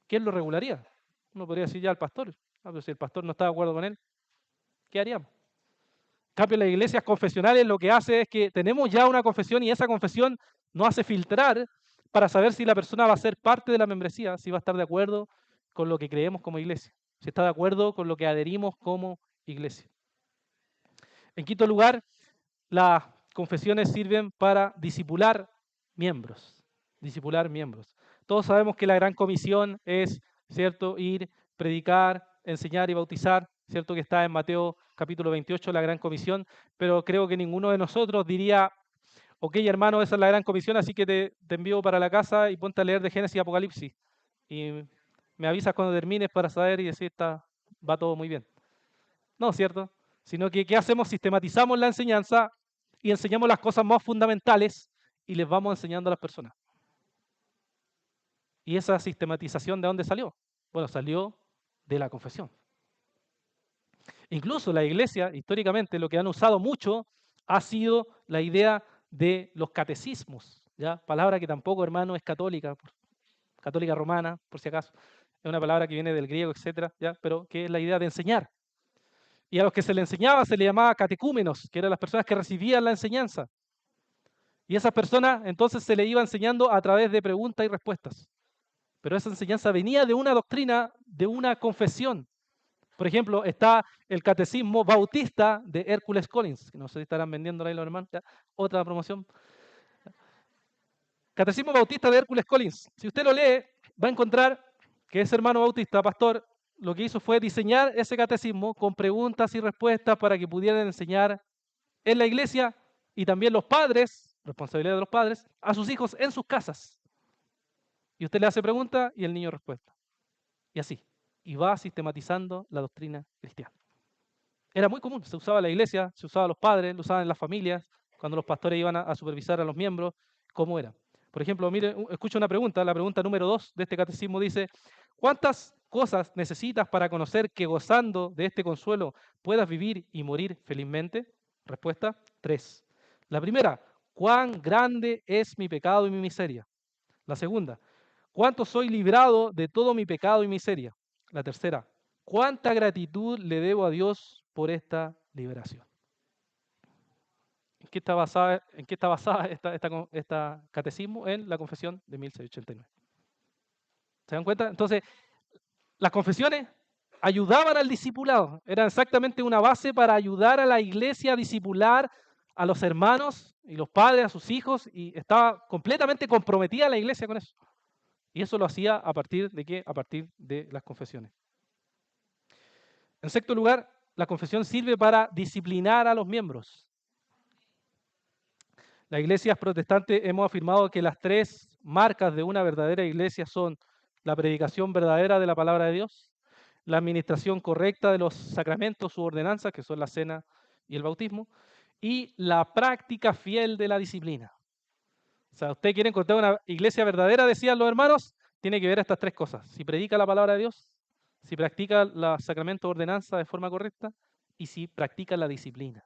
¿Quién lo regularía? Uno podría decir ya al pastor, pero si el pastor no está de acuerdo con él, ¿qué haríamos? En cambio, las iglesias confesionales lo que hace es que tenemos ya una confesión y esa confesión nos hace filtrar para saber si la persona va a ser parte de la membresía, si va a estar de acuerdo con lo que creemos como iglesia, si está de acuerdo con lo que adherimos como iglesia. En quinto lugar, las confesiones sirven para discipular miembros. Discipular miembros. Todos sabemos que la gran comisión es, ¿cierto?, ir, predicar, enseñar y bautizar, ¿cierto?, que está en Mateo capítulo 28, la gran comisión, pero creo que ninguno de nosotros diría, ok, hermano, esa es la gran comisión, así que te envío para la casa y ponte a leer de Génesis y Apocalipsis. Y me avisas cuando termines para saber y decir, va todo muy bien. No, ¿cierto? Sino que, ¿qué hacemos? Sistematizamos la enseñanza y enseñamos las cosas más fundamentales y les vamos enseñando a las personas. ¿Y esa sistematización de dónde salió? Bueno, salió de la confesión. Incluso la iglesia, históricamente, lo que han usado mucho ha sido la idea de los catecismos, ¿ya? Palabra que tampoco, hermano, es católica, católica romana, por si acaso. Es una palabra que viene del griego, etcétera, ¿ya? Pero que es la idea de enseñar. Y a los que se le enseñaba se le llamaba catecúmenos, que eran las personas que recibían la enseñanza. Y esas personas entonces se le iba enseñando a través de preguntas y respuestas. Pero esa enseñanza venía de una doctrina, de una confesión. Por ejemplo, está el Catecismo Bautista de Hércules Collins, que no sé si estarán vendiendo ahí los hermanos, ¿ya? Otra promoción. Catecismo Bautista de Hércules Collins. Si usted lo lee, va a encontrar que ese hermano bautista, pastor, lo que hizo fue diseñar ese catecismo con preguntas y respuestas para que pudieran enseñar en la iglesia y también los padres, responsabilidad de los padres, a sus hijos en sus casas. Y usted le hace pregunta y el niño respuesta. Y así. Y va sistematizando la doctrina cristiana. Era muy común, se usaba en la iglesia, se usaba a los padres, lo usaban en las familias, cuando los pastores iban a supervisar a los miembros, ¿cómo era? Por ejemplo, mire, escucha una pregunta, la pregunta número 2 de este catecismo dice, ¿cuántas cosas necesitas para conocer que gozando de este consuelo puedas vivir y morir felizmente? Respuesta, 3. La primera, cuán grande es mi pecado y mi miseria. La segunda, cuánto soy librado de todo mi pecado y miseria. La tercera, cuánta gratitud le debo a Dios por esta liberación. ¿En qué está basada esta catecismo? En la confesión de 1689. ¿Se dan cuenta? Entonces, las confesiones ayudaban al discipulado, eran exactamente una base para ayudar a la iglesia a discipular a los hermanos y los padres, a sus hijos, y estaba completamente comprometida la iglesia con eso. Y eso lo hacía a partir de qué? A partir de las confesiones. En sexto lugar, la confesión sirve para disciplinar a los miembros. Las iglesias protestantes hemos afirmado que las tres marcas de una verdadera iglesia son la predicación verdadera de la palabra de Dios, la administración correcta de los sacramentos u ordenanzas, que son la cena y el bautismo, y la práctica fiel de la disciplina. O sea, usted quiere encontrar una iglesia verdadera, decían los hermanos, tiene que ver estas tres cosas. Si predica la palabra de Dios, si practica los sacramentos o ordenanzas de forma correcta y si practica la disciplina.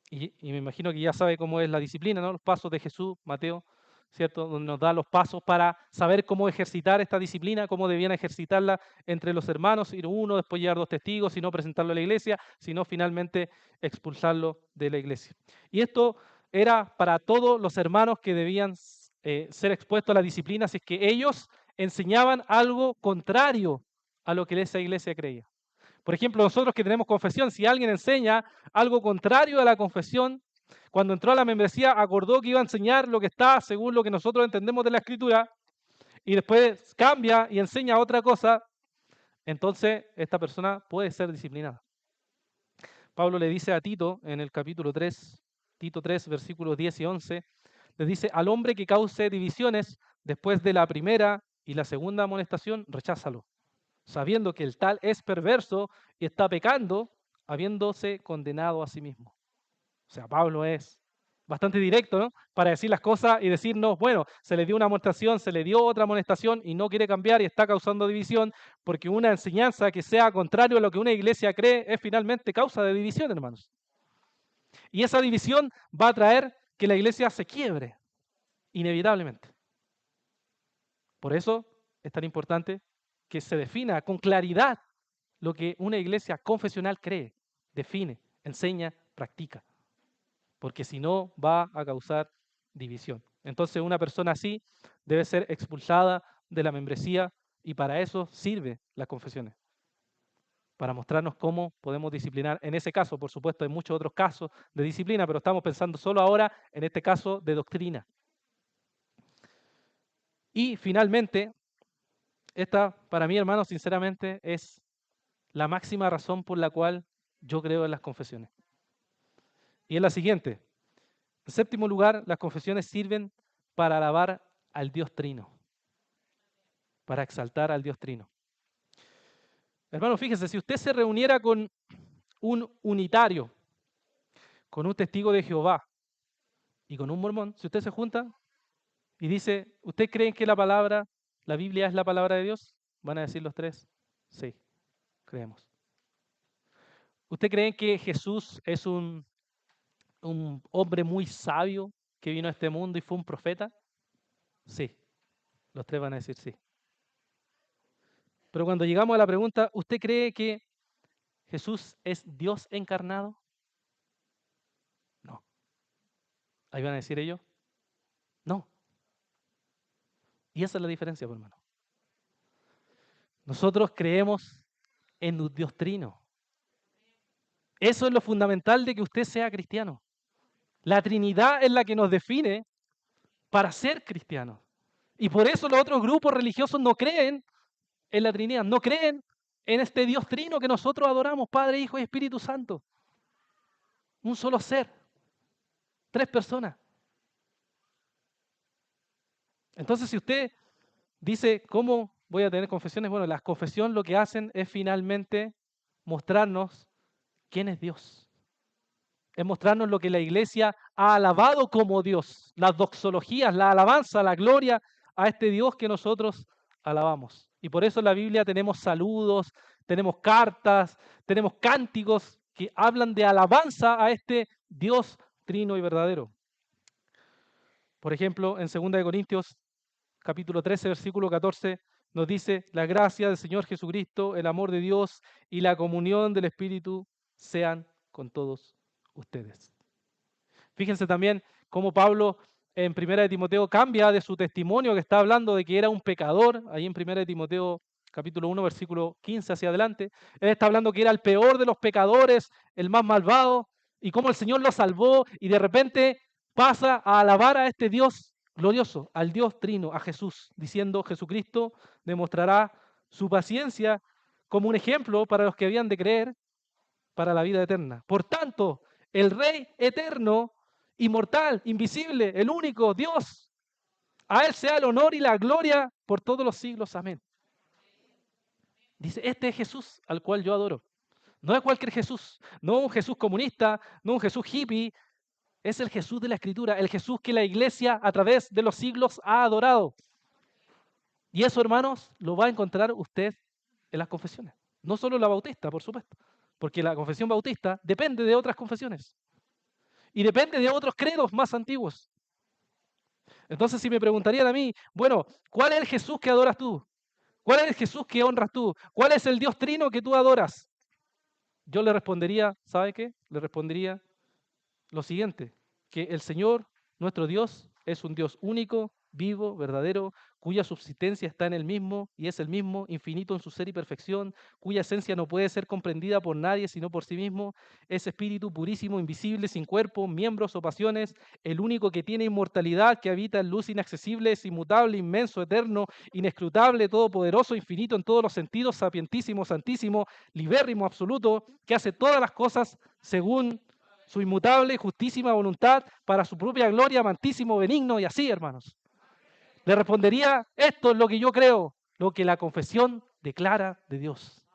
Y me imagino que ya sabe cómo es la disciplina, ¿no? Los pasos de Jesús, Mateo, ¿cierto? Donde nos da los pasos para saber cómo ejercitar esta disciplina, cómo debían ejercitarla entre los hermanos, ir uno, después llevar dos testigos, si no presentarlo a la iglesia, sino finalmente expulsarlo de la iglesia. Y esto era para todos los hermanos que debían ser expuestos a la disciplina si es que ellos enseñaban algo contrario a lo que esa iglesia creía. Por ejemplo, nosotros que tenemos confesión, si alguien enseña algo contrario a la confesión, cuando entró a la membresía acordó que iba a enseñar lo que está según lo que nosotros entendemos de la Escritura y después cambia y enseña otra cosa, entonces esta persona puede ser disciplinada. Pablo le dice a Tito en el capítulo 3, Tito 3, versículos 10 y 11, le dice, al hombre que cause divisiones después de la primera y la segunda amonestación, recházalo, sabiendo que el tal es perverso y está pecando, habiéndose condenado a sí mismo. O sea, Pablo es bastante directo, ¿no? Para decir las cosas y decirnos, bueno, se le dio una amonestación, se le dio otra amonestación y no quiere cambiar y está causando división, porque una enseñanza que sea contrario a lo que una iglesia cree es finalmente causa de división, hermanos. Y esa división va a traer que la iglesia se quiebre, inevitablemente. Por eso es tan importante que se defina con claridad lo que una iglesia confesional cree, define, enseña, practica. Porque si no, va a causar división. Entonces, una persona así debe ser expulsada de la membresía y para eso sirve las confesiones. Para mostrarnos cómo podemos disciplinar. En ese caso, por supuesto, hay muchos otros casos de disciplina, pero estamos pensando solo ahora en este caso de doctrina. Y finalmente, esta para mí, hermano, sinceramente, es la máxima razón por la cual yo creo en las confesiones. Y es la siguiente. En séptimo lugar, las confesiones sirven para alabar al Dios Trino, para exaltar al Dios Trino. Hermano, fíjese, si usted se reuniera con un unitario, con un testigo de Jehová y con un mormón, si usted se junta y dice, ¿usted cree que la Biblia es la palabra de Dios? Van a decir los tres, sí, creemos. ¿Usted cree que Jesús es un hombre muy sabio que vino a este mundo y fue un profeta? Sí, los tres van a decir sí. Pero cuando llegamos a la pregunta, ¿usted cree que Jesús es Dios encarnado? No. Ahí van a decir ellos, no. Y esa es la diferencia, pues, hermano. Nosotros creemos en un Dios trino. Eso es lo fundamental de que usted sea cristiano. La Trinidad es la que nos define para ser cristianos. Y por eso los otros grupos religiosos no creen en la Trinidad, no creen en este Dios trino que nosotros adoramos, Padre, Hijo y Espíritu Santo. Un solo ser, tres personas. Entonces, si usted dice, ¿cómo voy a tener confesiones? Bueno, las confesiones lo que hacen es finalmente mostrarnos quién es Dios. Es mostrarnos lo que la iglesia ha alabado como Dios, las doxologías, la alabanza, la gloria a este Dios que nosotros alabamos. Y por eso en la Biblia tenemos saludos, tenemos cartas, tenemos cánticos que hablan de alabanza a este Dios trino y verdadero. Por ejemplo, en 2 Corintios capítulo 13, versículo 14, nos dice, la gracia del Señor Jesucristo, el amor de Dios y la comunión del Espíritu sean con todos ustedes. Fíjense también cómo Pablo en 1 de Timoteo cambia de su testimonio, que está hablando de que era un pecador, ahí en 1 de Timoteo capítulo 1, versículo 15 hacia adelante. Él está hablando que era el peor de los pecadores, el más malvado, y cómo el Señor lo salvó, y de repente pasa a alabar a este Dios glorioso, al Dios trino, a Jesús, diciendo, Jesucristo demostrará su paciencia como un ejemplo para los que habían de creer para la vida eterna. Por tanto, el Rey eterno, inmortal, invisible, el único Dios, a Él sea el honor y la gloria por todos los siglos. Amén. Dice, este es Jesús al cual yo adoro. No es cualquier Jesús, no un Jesús comunista, no un Jesús hippie, es el Jesús de la Escritura, el Jesús que la iglesia a través de los siglos ha adorado. Y eso, hermanos, lo va a encontrar usted en las confesiones. No solo la bautista, por supuesto, porque la confesión bautista depende de otras confesiones y depende de otros credos más antiguos. Entonces, si me preguntarían a mí, bueno, ¿cuál es el Jesús que adoras tú? ¿Cuál es el Jesús que honras tú? ¿Cuál es el Dios trino que tú adoras? Yo le respondería, ¿sabe qué? Le respondería lo siguiente, que el Señor, nuestro Dios, es un Dios único, vivo, verdadero, cuya subsistencia está en Él mismo y es el mismo, infinito en su ser y perfección, cuya esencia no puede ser comprendida por nadie sino por sí mismo, es espíritu purísimo, invisible, sin cuerpo, miembros o pasiones, el único que tiene inmortalidad, que habita en luz inaccesible, es inmutable, inmenso, eterno, inescrutable, todopoderoso, infinito en todos los sentidos, sapientísimo, santísimo, libérrimo, absoluto, que hace todas las cosas según su inmutable y justísima voluntad para su propia gloria, amantísimo, benigno y así, hermanos. Le respondería, esto es lo que yo creo, lo que la confesión declara de Dios.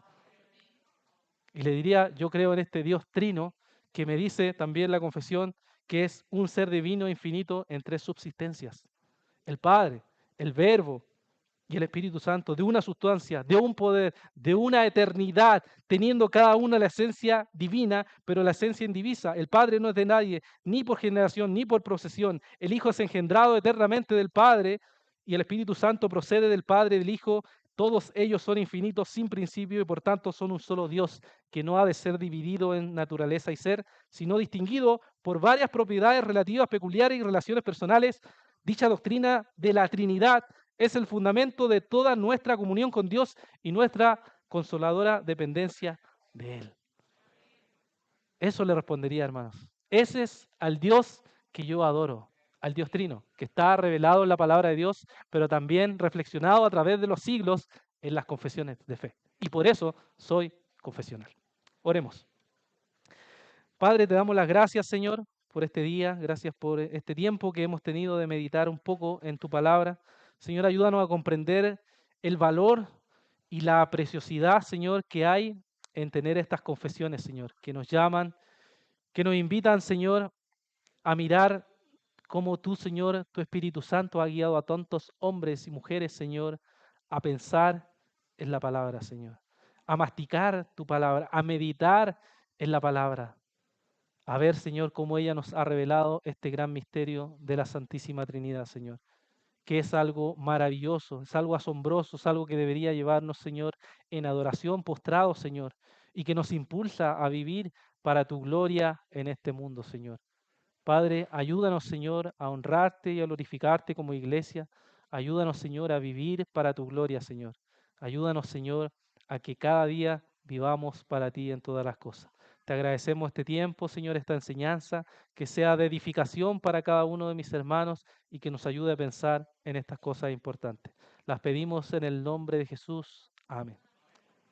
Y le diría, yo creo en este Dios trino, que me dice también la confesión que es un ser divino infinito en tres subsistencias. El Padre, el Verbo y el Espíritu Santo, de una sustancia, de un poder, de una eternidad, teniendo cada una la esencia divina, pero la esencia indivisa. El Padre no es de nadie, ni por generación, ni por procesión. El Hijo es engendrado eternamente del Padre y el Espíritu Santo procede del Padre y del Hijo. Todos ellos son infinitos sin principio y por tanto son un solo Dios que no ha de ser dividido en naturaleza y ser, sino distinguido por varias propiedades relativas, peculiares y relaciones personales. Dicha doctrina de la Trinidad es el fundamento de toda nuestra comunión con Dios y nuestra consoladora dependencia de Él. Eso le respondería, hermanos. Ese es al Dios que yo adoro, al Dios Trino, que está revelado en la palabra de Dios, pero también reflexionado a través de los siglos en las confesiones de fe. Y por eso soy confesional. Oremos. Padre, te damos las gracias, Señor, por este día, gracias por este tiempo que hemos tenido de meditar un poco en tu palabra. Señor, ayúdanos a comprender el valor y la preciosidad, Señor, que hay en tener estas confesiones, Señor, que nos llaman, que nos invitan, Señor, a mirar cómo tú, Señor, tu Espíritu Santo ha guiado a tantos hombres y mujeres, Señor, a pensar en la palabra, Señor, a masticar tu palabra, a meditar en la palabra, a ver, Señor, cómo ella nos ha revelado este gran misterio de la Santísima Trinidad, Señor, que es algo maravilloso, es algo asombroso, es algo que debería llevarnos, Señor, en adoración, postrado, Señor, y que nos impulsa a vivir para tu gloria en este mundo, Señor. Padre, ayúdanos, Señor, a honrarte y a glorificarte como iglesia. Ayúdanos, Señor, a vivir para tu gloria, Señor. Ayúdanos, Señor, a que cada día vivamos para ti en todas las cosas. Te agradecemos este tiempo, Señor, esta enseñanza, que sea de edificación para cada uno de mis hermanos y que nos ayude a pensar en estas cosas importantes. Las pedimos en el nombre de Jesús. Amén.